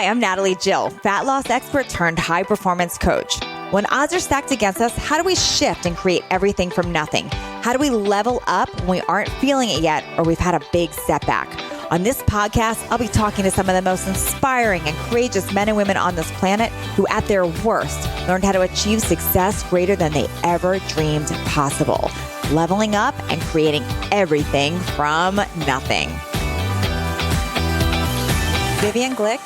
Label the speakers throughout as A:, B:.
A: Hi, I'm Natalie Jill, fat loss expert turned high performance coach. When odds are stacked against us, how do we shift and create everything from nothing? How do we level up when we aren't feeling it yet or we've had a big setback? On this podcast, I'll be talking to some of the most inspiring and courageous men and women on this planet who, at their worst, learned how to achieve success greater than they ever dreamed possible, leveling up and creating everything from nothing. Vivian Glyck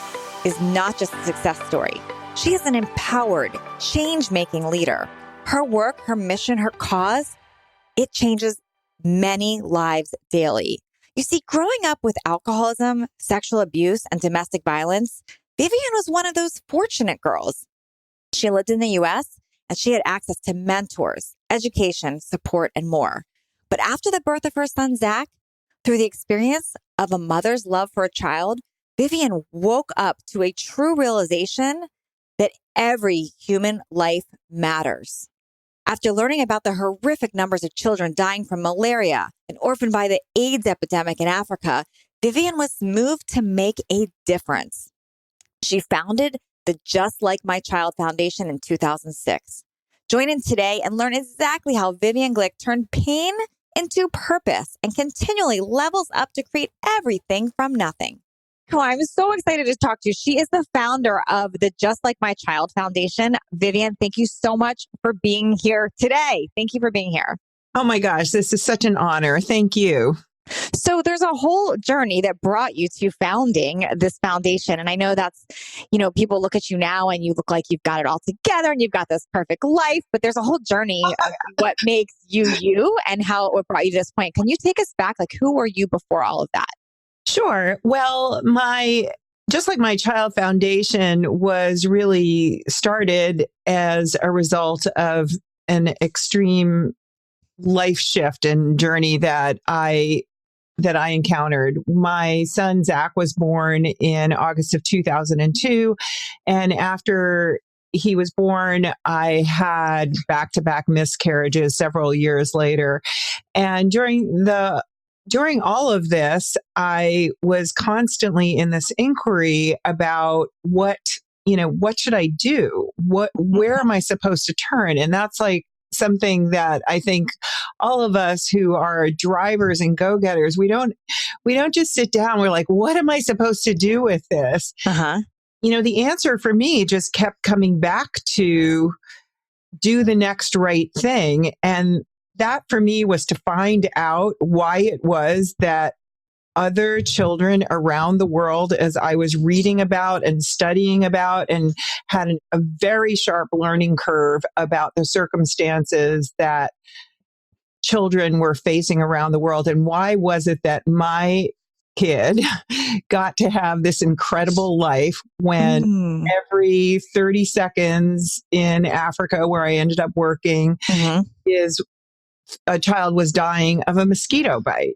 A: is not just a success story. She is an empowered, change-making leader. Her work, her mission, her cause, it changes many lives daily. You see, growing up with alcoholism, sexual abuse, and domestic violence, Vivian was one of those fortunate girls. She lived in the U.S., and she had access to mentors, education, support, and more. But after the birth of her son, Zach, through the experience of a mother's love for a child, Vivian woke up to a true realization that every human life matters. After learning about the horrific numbers of children dying from malaria and orphaned by the AIDS epidemic in Africa, Vivian was moved to make a difference. She founded the Just Like My Child Foundation in 2006. Join in today and learn exactly how Vivian Glyck turned pain into purpose and continually levels up to create everything from nothing. Oh, I'm so excited to talk to you. She is the founder of the Just Like My Child Foundation. Vivian, thank you so much for being here today. Thank you for being here.
B: Oh my gosh, this is such an honor. Thank you.
A: So there's a whole journey that brought you to founding this foundation. And I know that's, people look at you now and you look like you've got it all together and you've got this perfect life, but there's a whole journey of what makes you you and how it brought you to this point. Can you take us back? Like, who were you before all of that?
B: Sure. Well, Just Like My Child Foundation was really started as a result of an extreme life shift and journey that I encountered. My son, Zach, was born in August of 2002. And after he was born, I had back-to-back miscarriages several years later. And during all of this, I was constantly in this inquiry about what should I do? Where am I supposed to turn? And that's like something that I think all of us who are drivers and go-getters, we don't just sit down. We're like, what am I supposed to do with this?
A: Uh-huh.
B: The answer for me just kept coming back to do the next right thing. And that for me was to find out why it was that other children around the world, as I was reading about and studying about and had a very sharp learning curve about the circumstances that children were facing around the world. And why was it that my kid got to have this incredible life when every 30 seconds in Africa, where I ended up working, is a child was dying of a mosquito bite,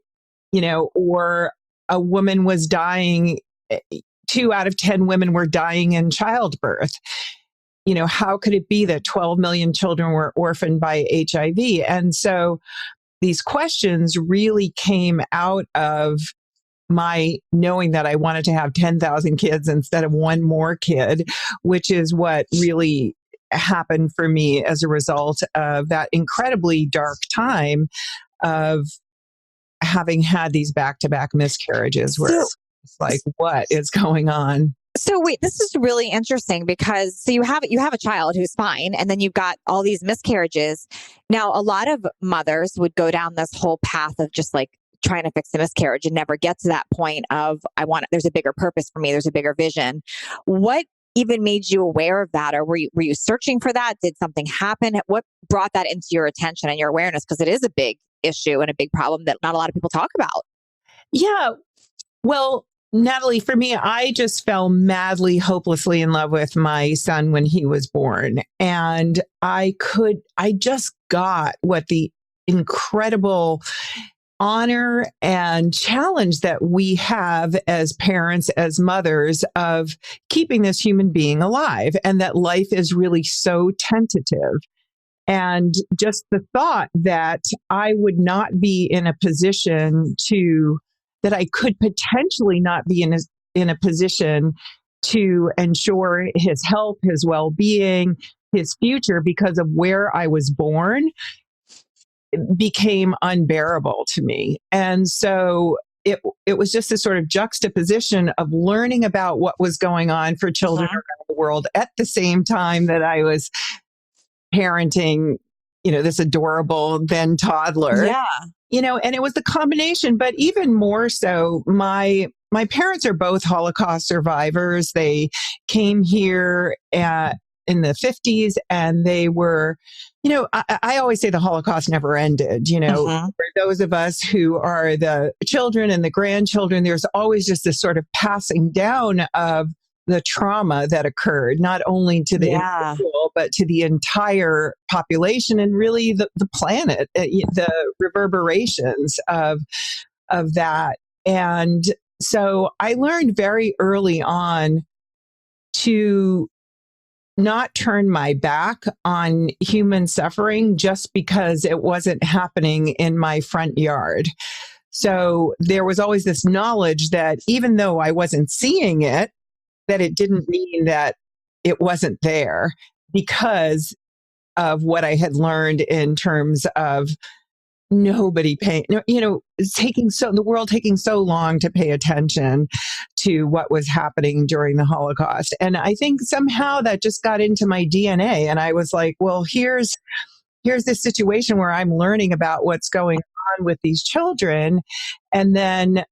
B: or a woman was dying, 2 out of 10 women were dying in childbirth. How could it be that 12 million children were orphaned by HIV? And so these questions really came out of my knowing that I wanted to have 10,000 kids instead of one more kid, which is what really happened for me as a result of that incredibly dark time of having had these back-to-back miscarriages where it's like, what is going on?
A: So wait, this is really interesting because you have a child who's fine, and then you've got all these miscarriages. Now, a lot of mothers would go down this whole path of just like trying to fix the miscarriage and never get to that point of there's a bigger purpose for me. There's a bigger vision. What even made you aware of that? Or were you searching for that? Did something happen? What brought that into your attention and your awareness? Because it is a big issue and a big problem that not a lot of people talk about.
B: Yeah. Well, Natalie, for me, I just fell madly, hopelessly in love with my son when he was born. And I just got what the incredible honor and challenge that we have as parents, as mothers, of keeping this human being alive, and that life is really so tentative. And just the thought that I would not be in a position that I could potentially not be in a position to ensure his health, his well-being, his future, because of where I was born, became unbearable to me. And so it was just this sort of juxtaposition of learning about what was going on for children around the world at the same time that I was parenting, this adorable then toddler.
A: Yeah.
B: And it was the combination, but even more so, my parents are both Holocaust survivors. They came here in the 50s, and they were, I always say the Holocaust never ended. For those of us who are the children and the grandchildren, there's always just this sort of passing down of the trauma that occurred, not only to the individual, but to the entire population and really the planet, the reverberations of that. And so I learned very early on to not turn my back on human suffering just because it wasn't happening in my front yard. So there was always this knowledge that even though I wasn't seeing it, that it didn't mean that it wasn't there, because of what I had learned in terms of nobody paying, the world taking so long to pay attention to what was happening during the Holocaust. And I think somehow that just got into my DNA. And I was like, well, here's this situation where I'm learning about what's going on with these children. And then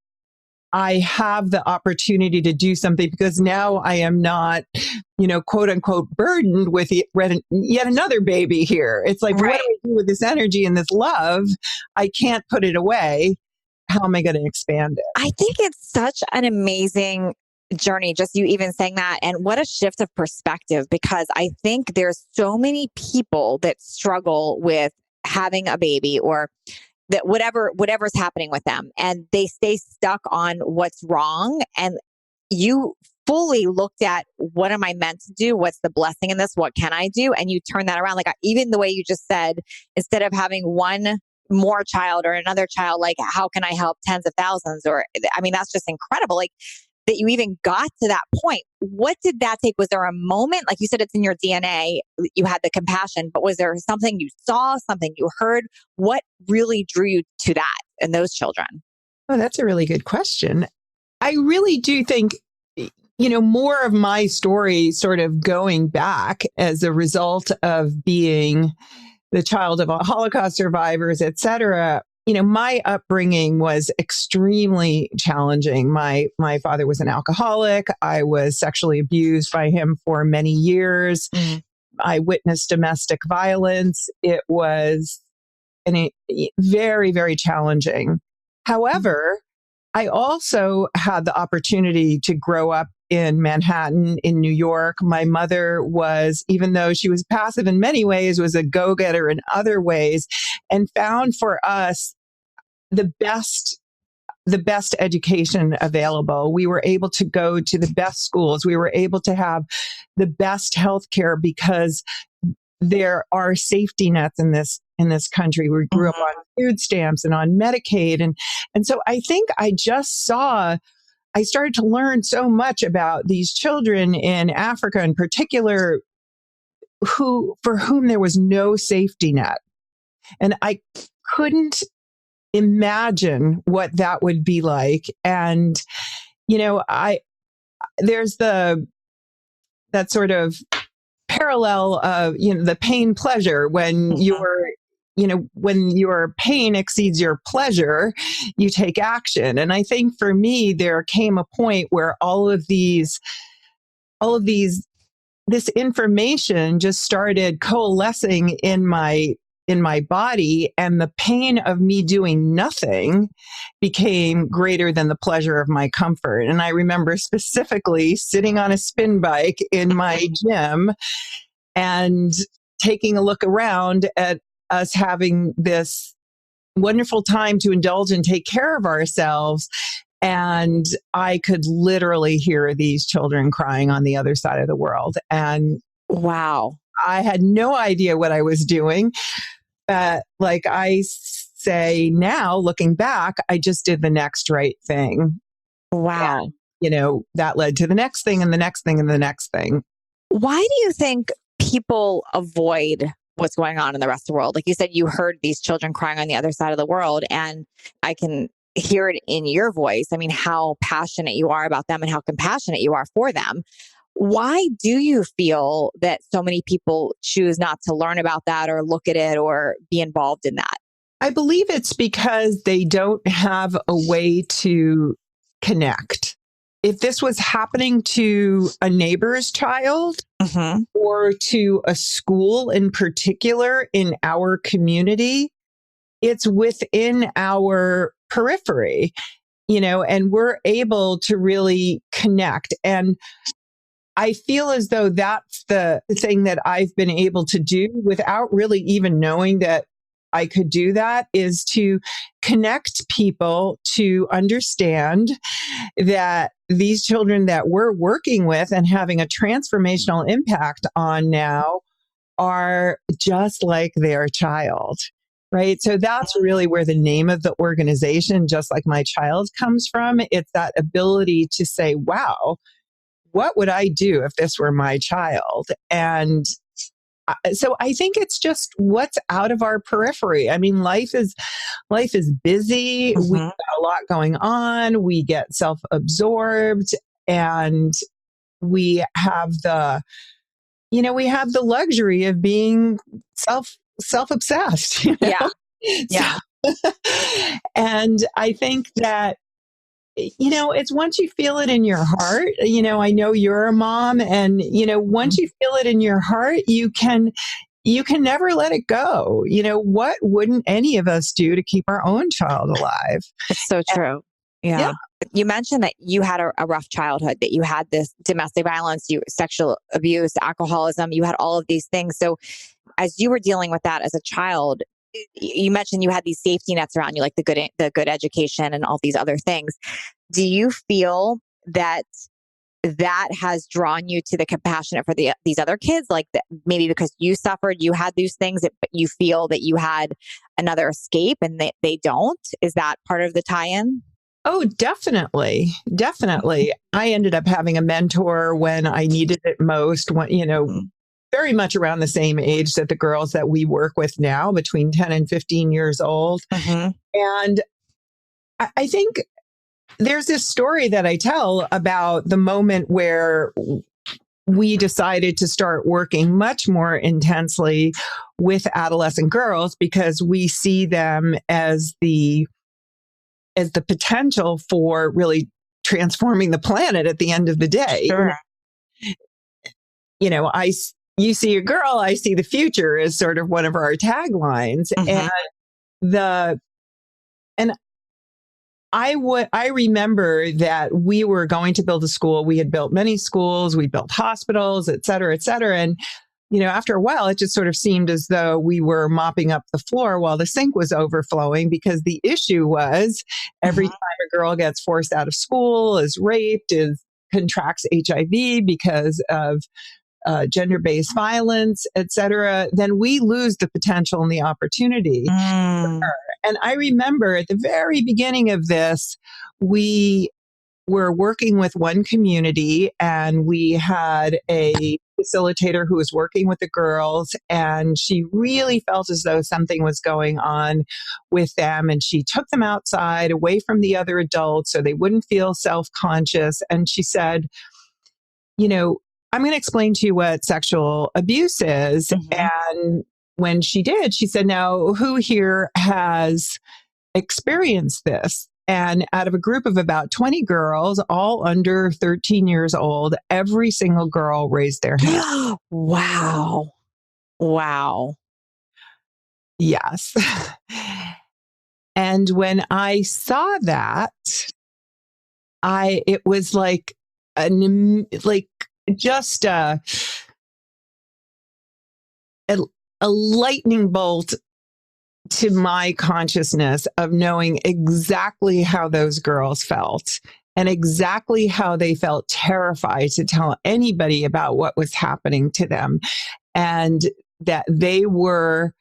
B: I have the opportunity to do something, because now I am not, quote unquote, burdened with yet another baby here. It's like, What do I do with this energy and this love? I can't put it away. How am I going to expand it?
A: I think it's such an amazing journey, just you even saying that. And what a shift of perspective, because I think there's so many people that struggle with having a baby, or that whatever's happening with them, and they stay stuck on what's wrong. And you fully looked at, what am I meant to do? What's the blessing in this? What can I do? And you turn that around. Like, even the way you just said, instead of having one more child or another child, like, how can I help tens of thousands? That's just incredible. Like, that you even got to that point. What did that take? Was there a moment, like you said, it's in your DNA, you had the compassion, but was there something you saw, something you heard? What really drew you to that and those children?
B: Oh, that's a really good question. I really do think, more of my story sort of going back as a result of being the child of Holocaust survivors, et cetera. My upbringing was extremely challenging. My father was an alcoholic. I was sexually abused by him for many years. I witnessed domestic violence. It was very, very challenging. However, I also had the opportunity to grow up in Manhattan, in New York. My mother was, even though she was passive in many ways, was a go-getter in other ways, and found for us the best education available. We were able to go to the best schools. We were able to have the best healthcare, because there are safety nets in this country. We grew up on food stamps and on Medicaid. And so I think I started to learn so much about these children in Africa in particular, for whom there was no safety net. And I couldn't imagine what that would be like. And, there's that sort of parallel of, the pain pleasure, when when your pain exceeds your pleasure, you take action. And I think for me, there came a point where this information just started coalescing in my body, and the pain of me doing nothing became greater than the pleasure of my comfort. And I remember specifically sitting on a spin bike in my gym and taking a look around at us having this wonderful time to indulge and take care of ourselves. And I could literally hear these children crying on the other side of the world. And
A: wow,
B: I had no idea what I was doing. But like I say now, looking back, I just did the next right thing.
A: Wow.
B: that led to the next thing and the next thing and the next thing.
A: Why do you think people avoid what's going on in the rest of the world? Like you said, you heard these children crying on the other side of the world, and I can hear it in your voice. I mean, how passionate you are about them and how compassionate you are for them. Why do you feel that so many people choose not to learn about that or look at it or be involved in that?
B: I believe it's because they don't have a way to connect. If this was happening to a neighbor's child or to a school in particular in our community, it's within our periphery, and we're able to really connect. And I feel as though that's the thing that I've been able to do without really even knowing that I could do that, is to connect people to understand that these children that we're working with and having a transformational impact on now are just like their child, right? So that's really where the name of the organization, Just Like My Child, comes from. It's that ability to say, wow, what would I do if this were my child? And so I think it's just what's out of our periphery. I mean, life is busy. We've got a lot going on. We get self-absorbed, and we have the luxury of being self-obsessed.
A: Yeah.
B: And I think that, it's once you feel it in your heart, I know you're a mom, and, once you feel it in your heart, you can never let it go. What wouldn't any of us do to keep our own child alive?
A: It's so true. Yeah. You mentioned that you had a rough childhood, that you had this domestic violence, sexual abuse, alcoholism, you had all of these things. So as you were dealing with that as a child, you mentioned you had these safety nets around you, like the good education and all these other things. Do you feel that has drawn you to the compassionate for these other kids? Like maybe because you suffered, you had these things, but you feel that you had another escape and they don't? Is that part of the tie-in?
B: Oh, definitely. Definitely. I ended up having a mentor when I needed it most, very much around the same age that the girls that we work with now, between 10 and 15 years old. And I think there's this story that I tell about the moment where we decided to start working much more intensely with adolescent girls, because we see them as the potential for really transforming the planet at the end of the day.
A: Sure.
B: You see a girl, I see the future, is sort of one of our taglines. And I remember that we were going to build a school. We had built many schools, we built hospitals, et cetera, et cetera. And, after a while, it just sort of seemed as though we were mopping up the floor while the sink was overflowing, because the issue was every time a girl gets forced out of school, is raped, contracts HIV because of gender-based violence, et cetera, then we lose the potential and the opportunity for her. And I remember at the very beginning of this, we were working with one community, and we had a facilitator who was working with the girls, and she really felt as though something was going on with them. And she took them outside away from the other adults so they wouldn't feel self-conscious. And she said, I'm going to explain to you what sexual abuse is. And when she did, she said, now, who here has experienced this? And out of a group of about 20 girls, all under 13 years old, every single girl raised their hand.
A: Wow.
B: Yes. And when I saw that, it was like just a lightning bolt to my consciousness of knowing exactly how those girls felt, and exactly how they felt terrified to tell anybody about what was happening to them, and that they were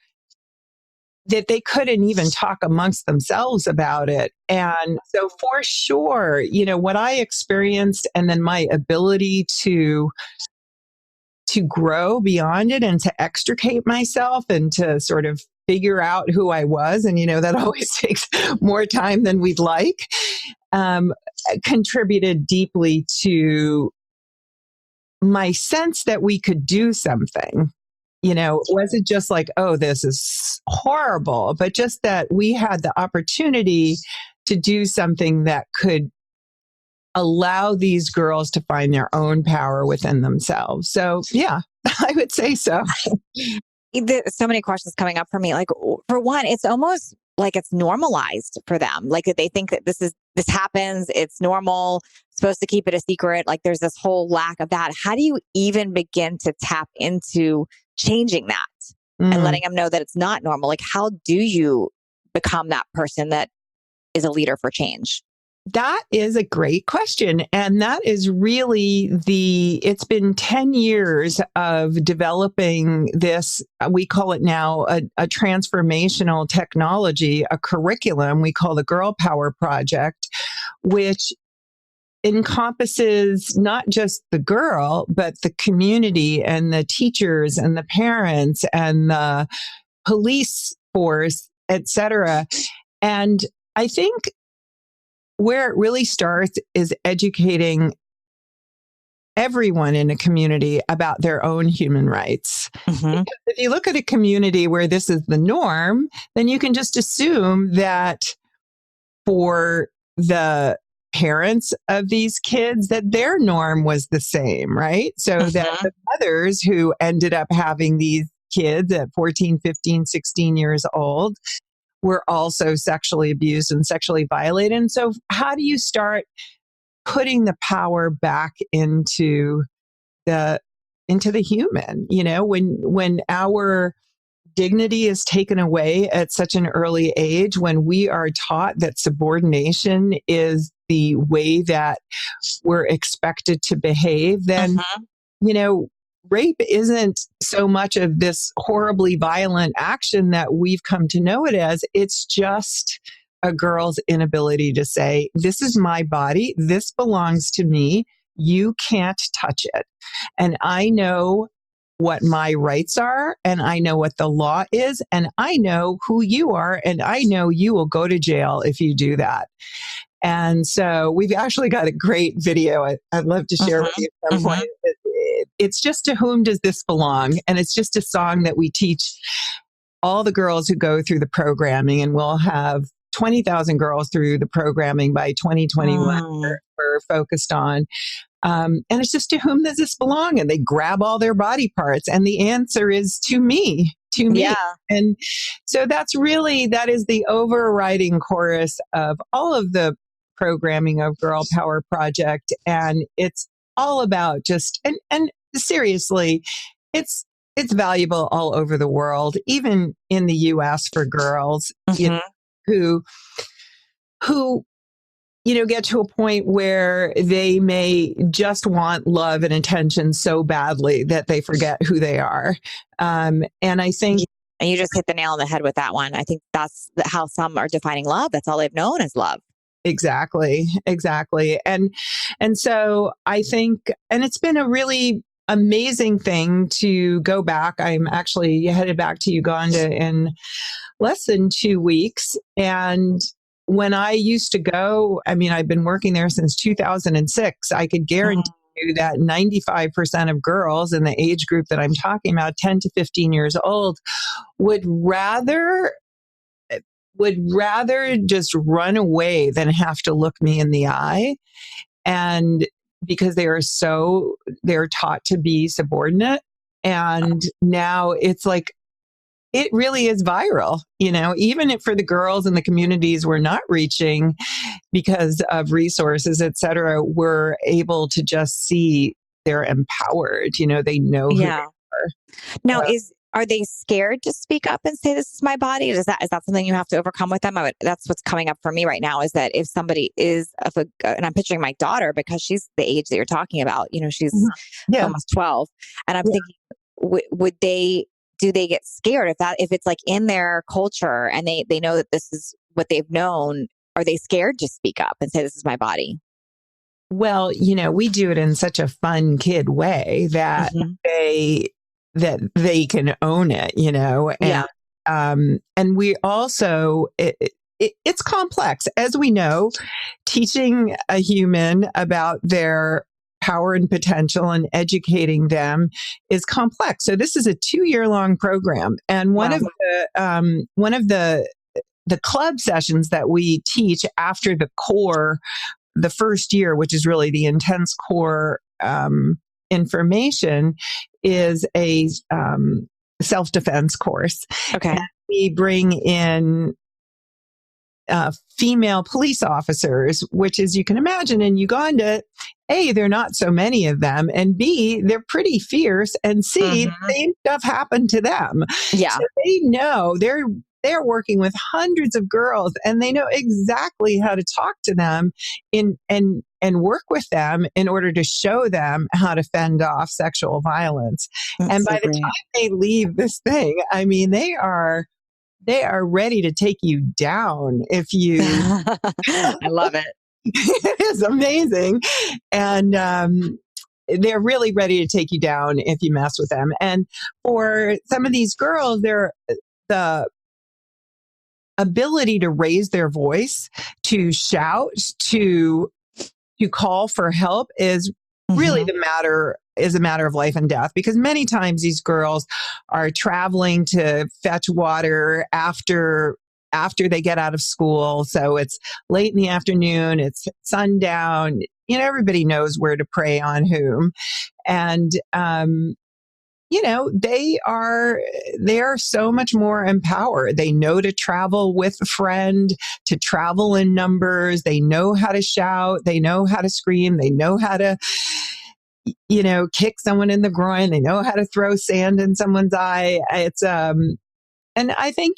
B: that they couldn't even talk amongst themselves about it. And so for sure, what I experienced and then my ability to grow beyond it and to extricate myself and to sort of figure out who I was. And, that always takes more time than we'd like, contributed deeply to my sense that we could do something. It wasn't just like, oh, this is horrible, but just that we had the opportunity to do something that could allow these girls to find their own power within themselves. So, yeah, I would say so.
A: There's so many questions coming up for me. Like, for one, it's almost like it's normalized for them. Like they think that this happens. It's normal. Supposed to keep it a secret. Like there's this whole lack of that. How do you even begin to tap into changing that and letting them know that it's not normal? Like, how do you become that person that is a leader for change?
B: That is a great question. And that is really it's been 10 years of developing this, we call it now a transformational technology, a curriculum we call the Girl Power Project, which encompasses not just the girl, but the community and the teachers and the parents and the police force, etc. And I think where it really starts is educating everyone in a community about their own human rights. Mm-hmm. If you look at a community where this is the norm, then you can just assume that for the parents of these kids, that their norm was the same, right? So that the mothers who ended up having these kids at 14, 15, 16 years old were also sexually abused and sexually violated. And so how do you start putting the power back into the human? When our dignity is taken away at such an early age, when we are taught that subordination is the way that we're expected to behave, then, rape isn't so much of this horribly violent action that we've come to know it as. It's just a girl's inability to say, this is my body. This belongs to me. You can't touch it. And I know what my rights are, and I know what the law is, and I know who you are, and I know you will go to jail if you do that. And so we've actually got a great video I'd love to share with you at some point. It's just To Whom Does This Belong? And it's just a song that we teach all the girls who go through the programming, and we'll have 20,000 girls through the programming by 2021 we're focused on. And it's just, to whom does this belong? And they grab all their body parts. And the answer is to me. Yeah. And so that is the overriding chorus of all of the programming of Girl Power Project. And it's all about just, and seriously, it's valuable all over the world, even in the US for girls, who get to a point where they may just want love and attention so badly that they forget who they are. And I think...
A: And you just hit the nail on the head with that one. I think that's how some are defining love. That's all they've known as love.
B: Exactly. And so I think, and it's been a really amazing thing to go back. I'm actually headed back to Uganda in less than 2 weeks. And when I used to go, I've been working there since 2006. I could guarantee you that 95% of girls in the age group that I'm talking about, 10 to 15 years old, would rather just run away than have to look me in the eye. And because they're taught to be subordinate. And now it's like, it really is viral, even for the girls in the communities we're not reaching because of resources, et cetera, we're able to just see they're empowered, they know who they are.
A: Now, are they scared to speak up and say, this is my body? Is that something you have to overcome with them? That's what's coming up for me right now, is that if somebody is, and I'm picturing my daughter because she's the age that you're talking about, she's almost 12. And I'm thinking, would they do they get scared if it's like in their culture and they know that this is what they've known? Are they scared to speak up and say, this is my body?
B: Well, we do it in such a fun kid way that they can own it,
A: Yeah.
B: and we also, it's complex. As we know, teaching a human about their power and potential and educating them is complex. So this is a 2-year-long program. And one of the club sessions that we teach after the core, the first year, which is really the intense core information, is a self-defense course.
A: Okay.
B: And we bring in female police officers, which, as you can imagine, in Uganda, A, there are not so many of them, and B, they're pretty fierce, and C, same stuff happened to them.
A: Yeah.
B: So they know they're working with hundreds of girls, and they know exactly how to talk to them and work with them in order to show them how to fend off sexual violence. And by the time they leave this thing, I mean, they are ready to take you down if you.
A: I love it.
B: It is amazing. And they're really ready to take you down if you mess with them. And for some of these girls, the ability to raise their voice, to shout, to call for help is really is a matter of life and death, because many times these girls are traveling to fetch water after they get out of school. So it's late in the afternoon, it's sundown, everybody knows where to prey on whom. And, they are so much more empowered. They know to travel with a friend, to travel in numbers. They know how to shout. They know how to scream. They know how to, kick someone in the groin. They know how to throw sand in someone's eye. It's, and I think,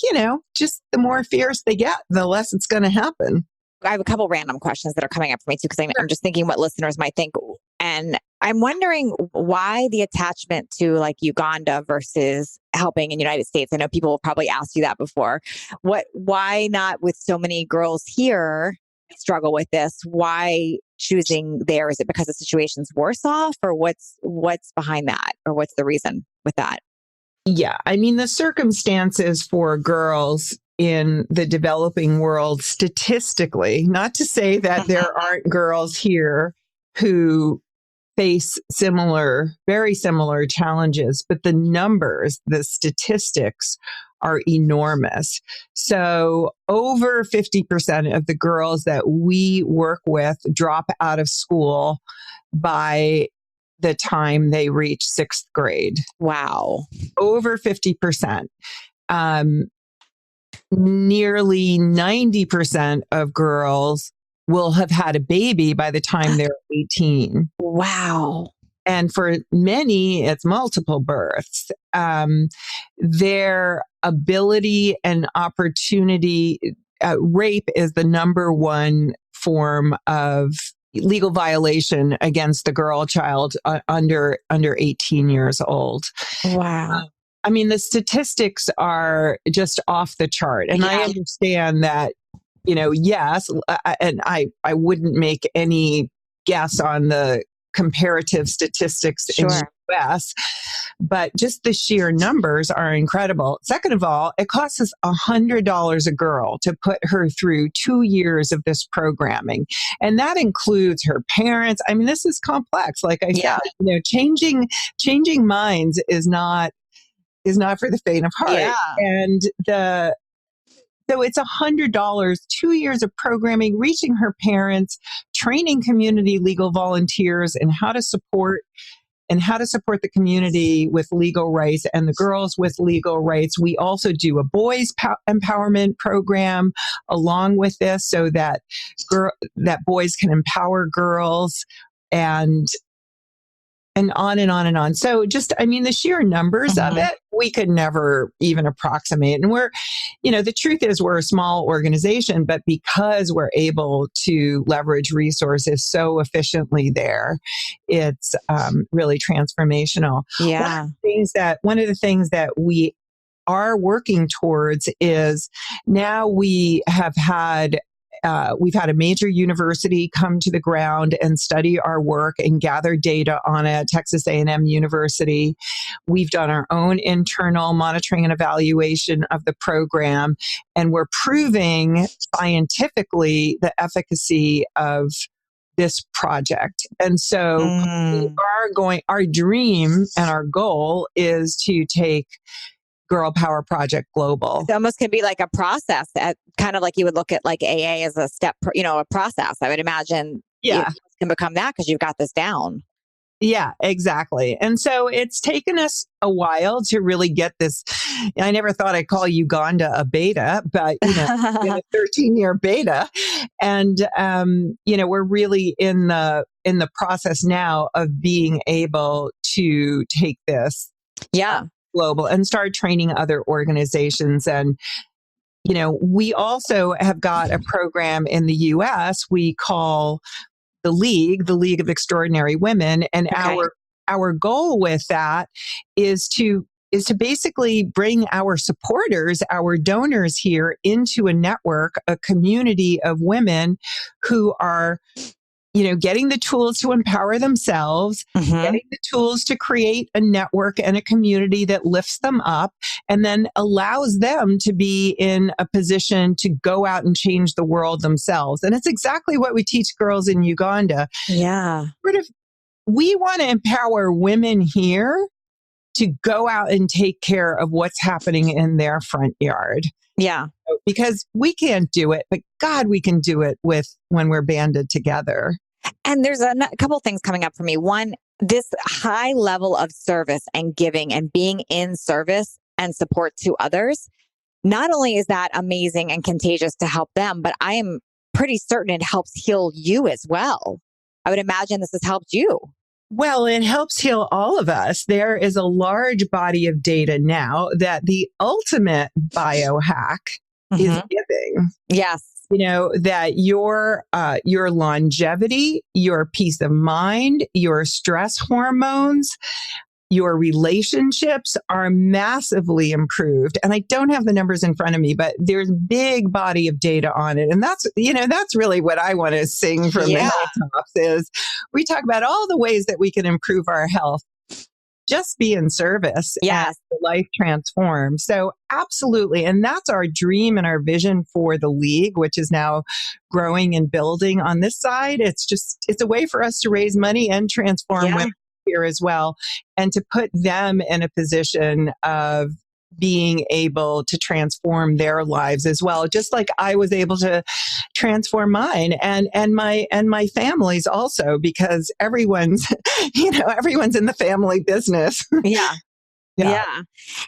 B: just the more fierce they get, the less it's going to happen.
A: I have a couple random questions that are coming up for me too, because I'm just thinking what listeners might think. And I'm wondering why the attachment to like Uganda versus helping in the United States. I know people will probably ask you that before. Why not with so many girls here struggle with this? Why choosing there? Is it because the situation's worse off, or what's behind that, or what's the reason with that?
B: Yeah, I mean, the circumstances for girls in the developing world, statistically, not to say that there aren't girls here who face very similar challenges, but the numbers, the statistics are enormous. So over 50% of the girls that we work with drop out of school by the time they reach 6th grade.
A: Wow.
B: Over 50%. Nearly 90% of girls will have had a baby by the time they're 18.
A: Wow.
B: And for many, it's multiple births. Their ability and opportunity, rape is the number one form of legal violation against the girl child under 18 years old.
A: Wow.
B: I mean, the statistics are just off the chart. And I understand that, yes, and I wouldn't make any guess on the comparative statistics in the US, but just the sheer numbers are incredible. Second of all, it costs us $100 a girl to put her through 2 years of this programming. And that includes her parents. I mean, this is complex. Like I said, changing minds is not for the faint of heart.
A: Yeah.
B: And so it's $100, 2 years of programming, reaching her parents, training community legal volunteers and how to support the community with legal rights and the girls with legal rights. We also do a boys empowerment program along with this, so that boys can empower girls. And and on and on and on. So just, I mean, the sheer numbers of it, we could never even approximate. And we're, the truth is we're a small organization, but because we're able to leverage resources so efficiently there, it's really transformational.
A: Yeah.
B: One of the things that we are working towards is now we've had a major university come to the ground and study our work and gather data on it, Texas A&M University. We've done our own internal monitoring and evaluation of the program, and we're proving scientifically the efficacy of this project. And so our dream and our goal is to take Girl Power Project global.
A: It almost can be like a process, kind of like you would look at like AA as a step, a process. I would imagine it can become that because you've got this down.
B: Yeah, exactly. And so it's taken us a while to really get this. I never thought I'd call Uganda a beta, but in a 13-year beta. And, we're really in the process now of being able to take this.
A: Yeah.
B: Global and start training other organizations. And, we also have got a program in the US we call the League of Extraordinary Women. And our goal with that is to basically bring our supporters, our donors here into a network, a community of women who are getting the tools to empower themselves, getting the tools to create a network and a community that lifts them up and then allows them to be in a position to go out and change the world themselves. And it's exactly what we teach girls in Uganda.
A: Yeah.
B: We want to empower women here to go out and take care of what's happening in their front yard.
A: Yeah.
B: Because we can't do it, but God, we can do it when we're banded together.
A: And there's a couple things coming up for me. One, this high level of service and giving and being in service and support to others. Not only is that amazing and contagious to help them, but I am pretty certain it helps heal you as well. I would imagine this has helped you.
B: Well, it helps heal all of us. There is a large body of data now that the ultimate biohack is giving.
A: Yes.
B: That your longevity, your peace of mind, your stress hormones, your relationships are massively improved. And I don't have the numbers in front of me, but there's a big body of data on it. And that's really what I want to sing from the hilltops is we talk about all the ways that we can improve our health. Just be in service as life transforms. So absolutely. And that's our dream and our vision for the League, which is now growing and building on this side. It's a way for us to raise money and transform women here as well, and to put them in a position of being able to transform their lives as well, just like I was able to transform mine and my family's also, because everyone's in the family business.
A: Yeah.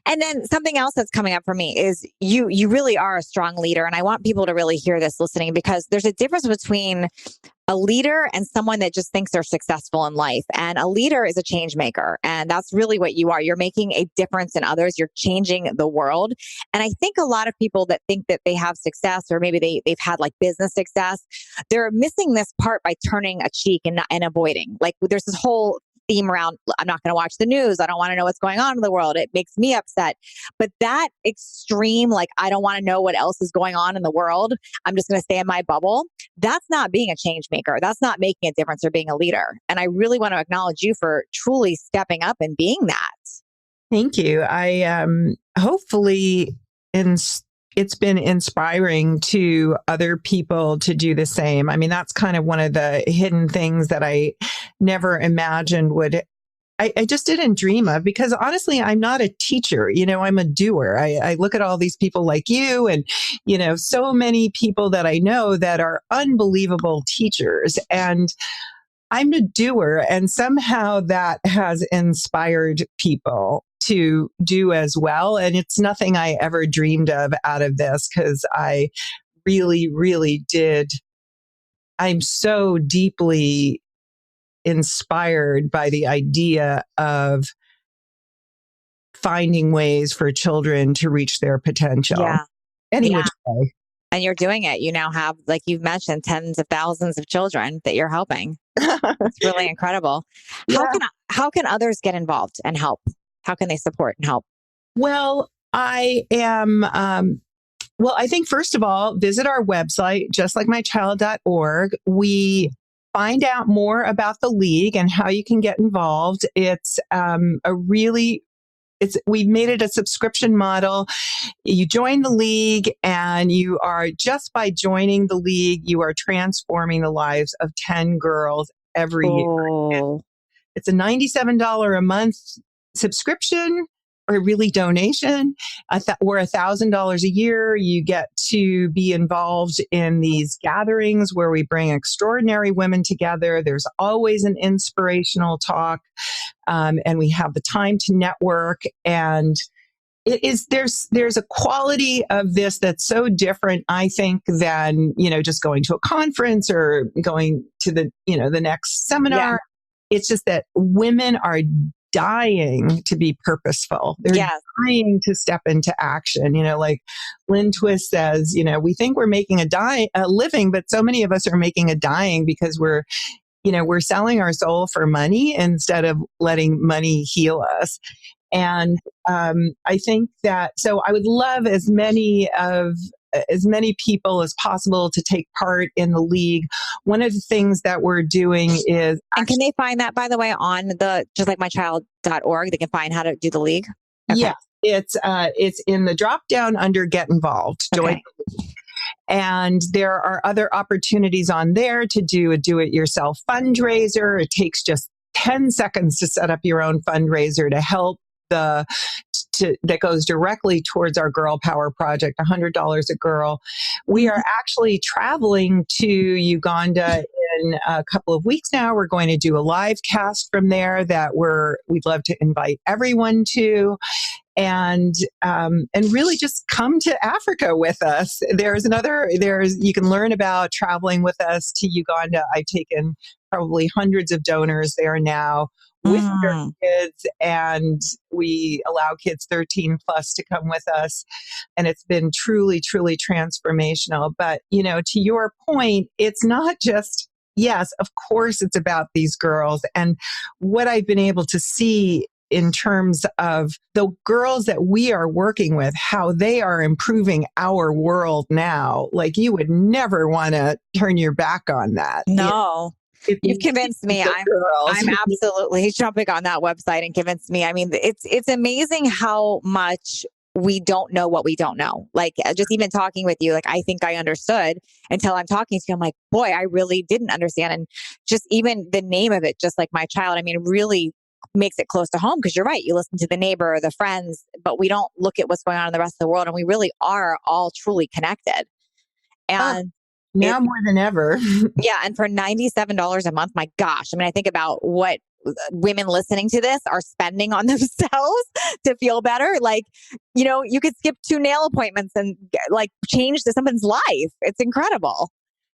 A: And then something else that's coming up for me is you really are a strong leader. And I want people to really hear this listening, because there's a difference between a leader and someone that just thinks they're successful in life. And a leader is a change maker. And that's really what you are. You're making a difference in others. You're changing the world. And I think a lot of people that think that they have success, or maybe they've had like business success, they're missing this part by turning a cheek and avoiding. Like there's this whole theme around, I'm not going to watch the news. I don't want to know what's going on in the world. It makes me upset. But that extreme, like, I don't want to know what else is going on in the world. I'm just going to stay in my bubble. That's not being a change maker. That's not making a difference or being a leader. And I really want to acknowledge you for truly stepping up and being that. Thank
B: you. I hopefully it's been inspiring to other people to do the same. I mean, that's kind of one of the hidden things that I never imagined I just didn't dream of, because honestly, I'm not a teacher. I'm a doer. I look at all these people like you and, so many people that I know that are unbelievable teachers, and I'm a doer. And somehow that has inspired people to do as well. And it's nothing I ever dreamed of out of this, because I really, really did. I'm so deeply inspired by the idea of finding ways for children to reach their potential.
A: Yeah.
B: Any
A: Yeah.
B: which way.
A: And you're doing it. You now have, like you've mentioned, tens of thousands of children that you're helping. It's really incredible.
B: Yeah.
A: How can others get involved and help? How can they support and help?
B: Well, I am, I think first of all, visit our website, justlikeMychild.org. We find out more about the league and how you can get involved. It's we've made it a subscription model. You join the league and you are, just by joining the league, you are transforming the lives of 10 girls every year. It's a $97 a month subscription, or really donation, or $1,000 a year. You get to be involved in these gatherings where we bring extraordinary women together. There's always an inspirational talk, and we have the time to network. And there's a quality of this that's so different, I think, than, just going to a conference or going to the next seminar. Yeah. It's just that women are dying to be purposeful. They're dying to step into action. Like Lynn Twist says, we think we're making a living, but so many of us are making a dying because we're selling our soul for money instead of letting money heal us. And I think that, so I would love as many people as possible to take part in the league. One of the things that we're doing is...
A: And can they find that, by the way, on the justlikeMychild.org? They can find how to do the league?
B: Okay. Yeah, it's in the drop down under Get Involved. Join the league. And there are other opportunities on there to do a do-it-yourself fundraiser. It takes just 10 seconds to set up your own fundraiser to help that goes directly towards our Girl Power Project, $100 a girl. We are actually traveling to Uganda in a couple of weeks now. We're going to do a live cast from there that we'd love to invite everyone to. And really just come to Africa with us. You can learn about traveling with us to Uganda. I've taken probably hundreds of donors there now with their kids, and we allow kids 13 plus to come with us. And it's been truly, truly transformational. But, to your point, it's not just, yes, of course it's about these girls. And what I've been able to see in terms of the girls that we are working with, how they are improving our world now. Like, you would never want to turn your back on that.
A: No. You've convinced me. I'm absolutely jumping on that website and convinced me. I mean, it's amazing how much we don't know what we don't know. Like, just even talking with you, like, I think I understood until I'm talking to you. I'm like, boy, I really didn't understand. And just even the name of it, Just Like My Child, I mean, it really makes it close to home, because you're right. You listen to the neighbor or the friends, but we don't look at what's going on in the rest of the world. And we really are all truly connected. And
B: now more than ever.
A: Yeah. And for $97 a month, my gosh. I mean, I think about what women listening to this are spending on themselves to feel better. Like, you could skip 2 nail appointments and like change someone's life. It's incredible.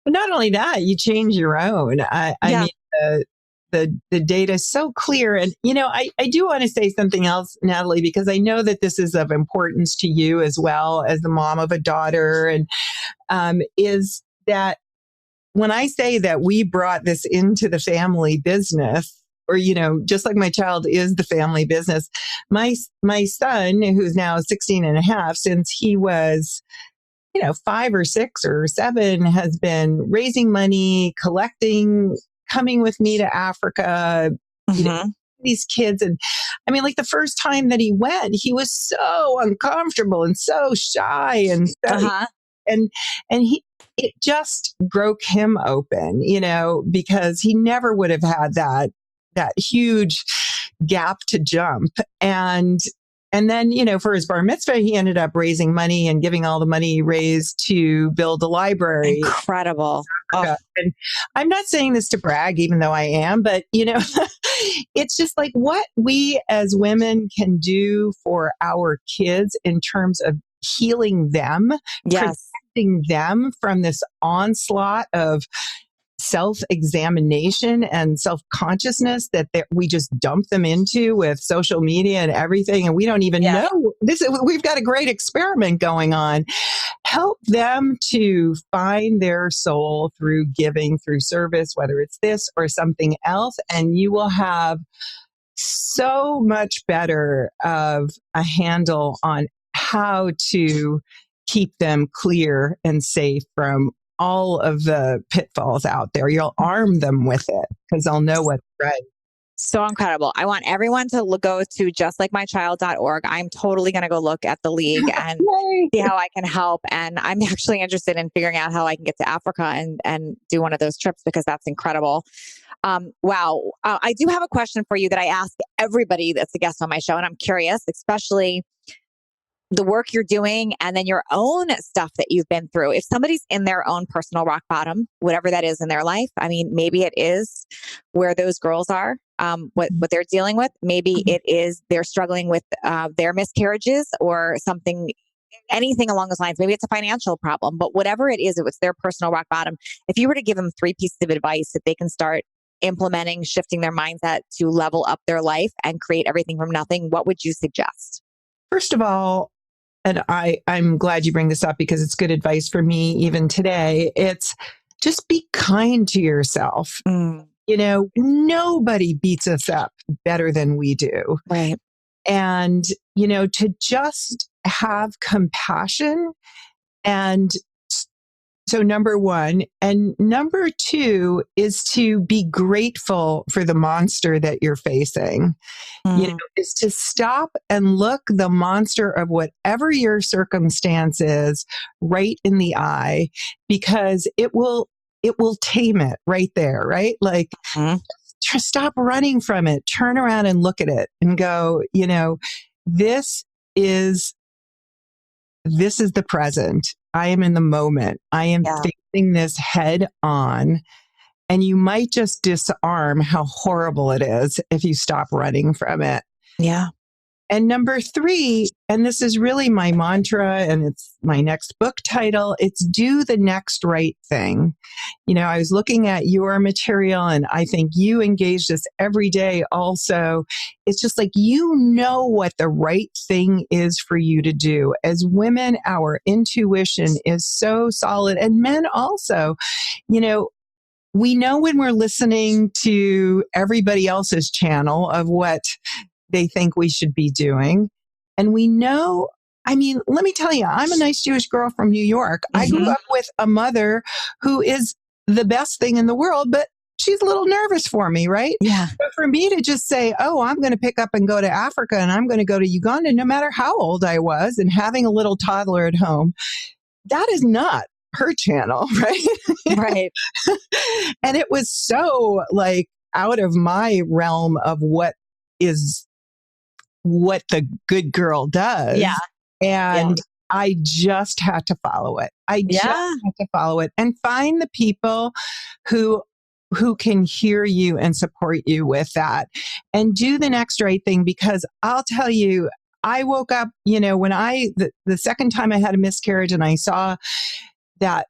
B: But not only that, you change your own. I mean, the data is so clear. And, I do want to say something else, Natalie, because I know that this is of importance to you as well as the mom of a daughter. And is that when I say that we brought this into the family business, or, Just Like My Child is the family business, my son, who's now 16 and a half, since he was 5 or 6 or 7, has been raising money, collecting, coming with me to Africa, these kids. And I mean, like, the first time that he went, he was so uncomfortable and so shy and it just broke him open, because he never would have had that huge gap to jump. And then, for his bar mitzvah, he ended up raising money and giving all the money he raised to build a library.
A: Incredible.
B: Oh. And I'm not saying this to brag, even though I am, but, it's just like what we as women can do for our kids in terms of healing them, protecting them from this onslaught of self-examination and self-consciousness that we just dump them into with social media and everything. And we don't even know we've got a great experiment going on. Help them to find their soul through giving, through service, whether it's this or something else. And you will have so much better of a handle on how to keep them clear and safe from all of the pitfalls out there. You'll arm them with it because they'll know what's right.
A: So incredible. I want everyone to go to justlikeMychild.org. I'm totally going to go look at the league and see how I can help. And I'm actually interested in figuring out how I can get to Africa and do one of those trips because that's incredible. Wow. I do have a question for you that I ask everybody that's a guest on my show. And I'm curious, especially the work you're doing and then your own stuff that you've been through. If somebody's in their own personal rock bottom, whatever that is in their life, I mean, maybe it is where those girls are, what they're dealing with. Maybe it is they're struggling with their miscarriages or something, anything along those lines. Maybe it's a financial problem, but whatever it is, it's their personal rock bottom. If you were to give them 3 pieces of advice that they can start implementing, shifting their mindset to level up their life and create everything from nothing, what would you suggest?
B: First of all, and I'm glad you bring this up because it's good advice for me even today. It's just be kind to yourself. You know, nobody beats us up better than we do.
A: Right.
B: And, you know, to just have compassion. And so number 1. And number 2 is to be grateful for the monster that you're facing. You know, is to stop and look the monster of whatever your circumstance is right in the eye, because it will tame it right there, right? Like just stop running from it, turn around and look at it and go, you know, this is the present. I am in the moment. I am facing this head on. And you might just disarm how horrible it is if you stop running from it.
A: Yeah.
B: And number 3, and this is really my mantra, and it's my next book title, it's do the next right thing. You know, I was looking at your material and I think you engage this every day also. It's just like, you know what the right thing is for you to do. As women, our intuition is so solid, and men also, you know, we know when we're listening to everybody else's channel of what they think we should be doing. And we know, I mean, let me tell you, I'm a nice Jewish girl from New York. I grew up with a mother who is the best thing in the world, but she's a little nervous for me, right?
A: Yeah.
B: But for me to just say, oh, I'm going to pick up and go to Africa and I'm going to go to Uganda, no matter how old I was and having a little toddler at home, that is not her channel, right?
A: Right.
B: And it was so like out of my realm of what the good girl does.
A: Yeah.
B: And I just had to follow it. Just had to follow it and find the people who can hear you and support you with that and do the next right thing. Because I'll tell you, I woke up, you know, when the second time I had a miscarriage and I saw that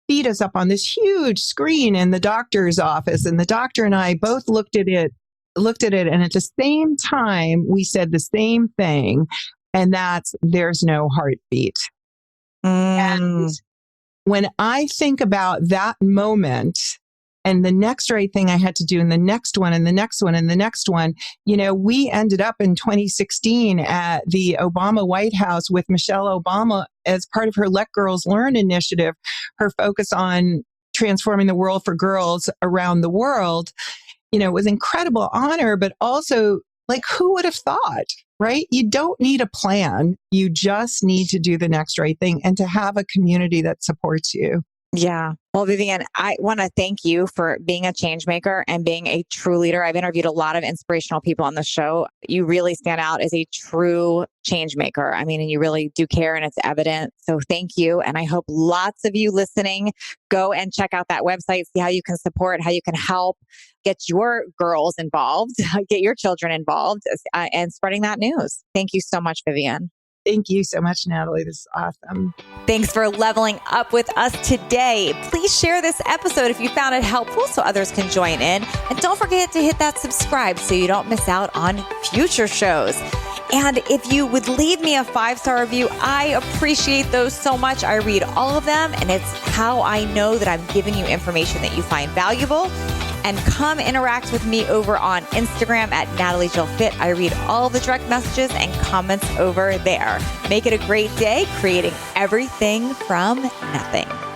B: fetus up on this huge screen in the doctor's office, and the doctor and I both looked at it, and at the same time we said the same thing, and that's there's no heartbeat. And when I think about that moment and the next right thing I had to do, and the next one, and the next one, and the next one, you know, we ended up in 2016 at the Obama White House with Michelle Obama as part of her Let Girls Learn initiative, her focus on transforming the world for girls around the world. You know, it was an incredible honor, but also like, who would have thought, right? You don't need a plan. You just need to do the next right thing and to have a community that supports you.
A: Yeah. Well, Vivian, I want to thank you for being a change maker and being a true leader. I've interviewed a lot of inspirational people on the show. You really stand out as a true change maker. I mean, and you really do care, and it's evident. So thank you. And I hope lots of you listening go and check out that website, see how you can support, how you can help get your girls involved, get your children involved, and spreading that news. Thank you so much, Vivian.
B: Thank you so much, Natalie. This is awesome.
A: Thanks for leveling up with us today. Please share this episode if you found it helpful so others can join in. And don't forget to hit that subscribe so you don't miss out on future shows. And if you would leave me a 5-star review, I appreciate those so much. I read all of them, and it's how I know that I'm giving you information that you find valuable. And come interact with me over on Instagram at NatalieJillFit. I read all the direct messages and comments over there. Make it a great day, creating everything from nothing.